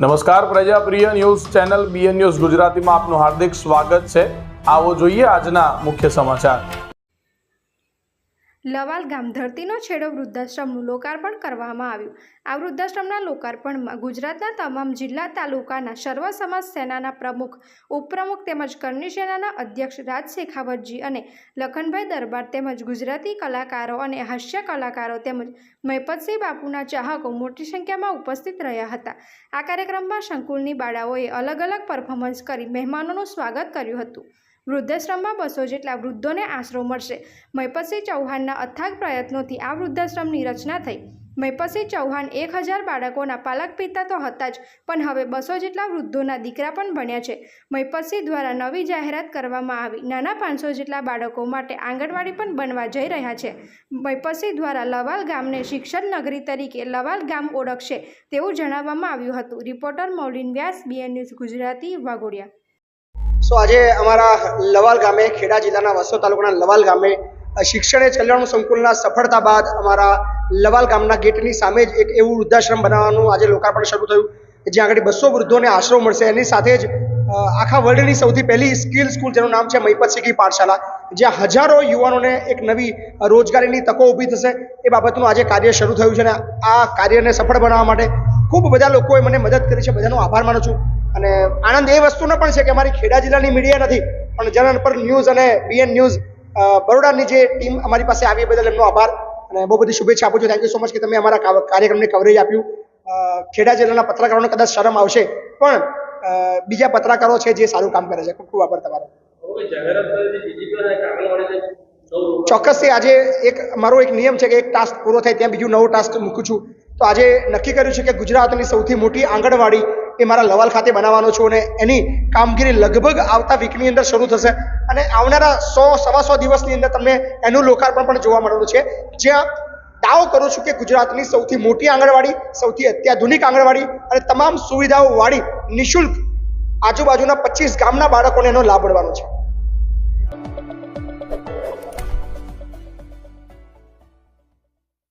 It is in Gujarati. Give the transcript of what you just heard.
નમસ્કાર, પ્રજાપ્રિય ન્યૂઝ ચેનલ બીએન ન્યૂઝ ગુજરાતીમાં આપનું હાર્દિક સ્વાગત છે। આવો જોઈએ આજના મુખ્ય સમાચાર। લવાલ ગામ ધરતીનો છેડો વૃદ્ધાશ્રમનું લોકાર્પણ કરવામાં આવ્યું। આ વૃદ્ધાશ્રમના લોકાર્પણમાં ગુજરાતના તમામ જિલ્લા તાલુકાના સર્વ સમાજ સેનાના પ્રમુખ, ઉપપ્રમુખ તેમજ કરણી સેનાના અધ્યક્ષ રાજ શેખાવતજી અને લખનભાઈ દરબાર તેમજ ગુજરાતી કલાકારો અને હાસ્ય કલાકારો તેમજ મહિપતસિંહ બાપુના ચાહકો મોટી સંખ્યામાં ઉપસ્થિત રહ્યા હતા। આ કાર્યક્રમમાં સંકુલની બાળાઓએ અલગ અલગ પરફોર્મન્સ કરી મહેમાનોનું સ્વાગત કર્યું હતું। વૃદ્ધાશ્રમમાં 200 જેટલા વૃદ્ધોને આશરો મળશે। મહિપતસિંહ ચૌહાણના અથાગ પ્રયત્નોથી આ વૃદ્ધાશ્રમની રચના થઈ। મહિપતસિંહ ચૌહાણ 1000 બાળકોના પાલક પિતા તો હતા જ, પણ હવે 200 જેટલા વૃદ્ધોના દીકરા પણ બન્યા છે। મહિપતસિંહ દ્વારા નવી જાહેરાત કરવામાં આવી। નાના 500 જેટલા બાળકો માટે આંગણવાડી પણ બનવા જઈ રહ્યા છે। મહિપતસિંહ દ્વારા લવાલ ગામને શિક્ષણ નગરી તરીકે લવાલ ગામ ઓળખશે તેવું જણાવવામાં આવ્યું હતું। રિપોર્ટર મૌલિન વ્યાસ, બીએન ન્યૂઝ ગુજરાતી, વાઘોડિયા। આજે અમારા લવાલ ગામે, ખેડા જિલ્લાના વાસોદ તાલુકાના લવાલ ગામે શિક્ષણ એ કલ્યાણ સંકુલના સફળતા બાદ અમારા લવાલ ગામના ગેટની સામે જ એક એવું વૃદ્ધાશ્રમ બનાવવાનું આજે લોકાર્પણ શરૂ થયું, જ્યાં આગળ 200 વૃદ્ધોને આશરો મળશે। એની સાથે જ આખા વર્લ્ડની સૌથી પહેલી સ્કિલ સ્કૂલ, જેનું નામ છે મહિપતસિંહ પાઠશાલા, જ્યાં હજારો યુવાનોને એક નવી રોજગારીની તકો ઊભી થશે। એ બાબતનું આજે કાર્ય શરૂ થયું છે અને આ કાર્યને સફળ બનાવવા માટે ખૂબ બધા લોકોએ મને મદદ કરી છે। બધાનો આભાર માનું છું। અને આનંદ એ વસ્તુનો પણ છે કે અમારી ખેડા જિલ્લાની મીડિયા નથી, પણ જનન પર ન્યૂઝ અને બીએન ન્યૂઝ બરોડાની જે ટીમ અમારી પાસે આવી, બદલ એમનો આભાર અને બહુ બધી શુભેચ્છા આપું છું। થેન્ક યુ સો મચ કે તમે અમારા કાર્યક્રમને કવરેજ આપ્યું। ખેડા જિલ્લાના પત્રકારોને કદાચ શરમ આવશે, પણ બીજા પત્રકારો છે જે સારું કામ કરે છે। ખૂબ ખૂબ આભાર તમારો। ચોક્કસથી આજે મારો એક નિયમ છે કે એક ટાસ્ક પૂરો થાય ત્યાં બીજું નવો ટાસ્ક મૂકું છું। તો આજે નક્કી કર્યું છે કે ગુજરાતની સૌથી મોટી આંગણવાડી એ મારા લવાલ ખાતે બનાવવાનો છું અને એની કામગીરી લગભગ આવતા વીકની અંદર શરૂ થશે અને આવનારા 100-125 દિવસની અંદર તમને એનું લોકાર્પણ પણ જોવા મળવાનું છે, જ્યાં દાવો કરું છું કે ગુજરાતની સૌથી મોટી આંગણવાડી, સૌથી અત્યાધુનિક આંગણવાડી અને તમામ સુવિધાઓ વાળી નિઃશુલ્ક આજુબાજુના 25 ગામના બાળકોને એનો લાભ મળવાનો છે।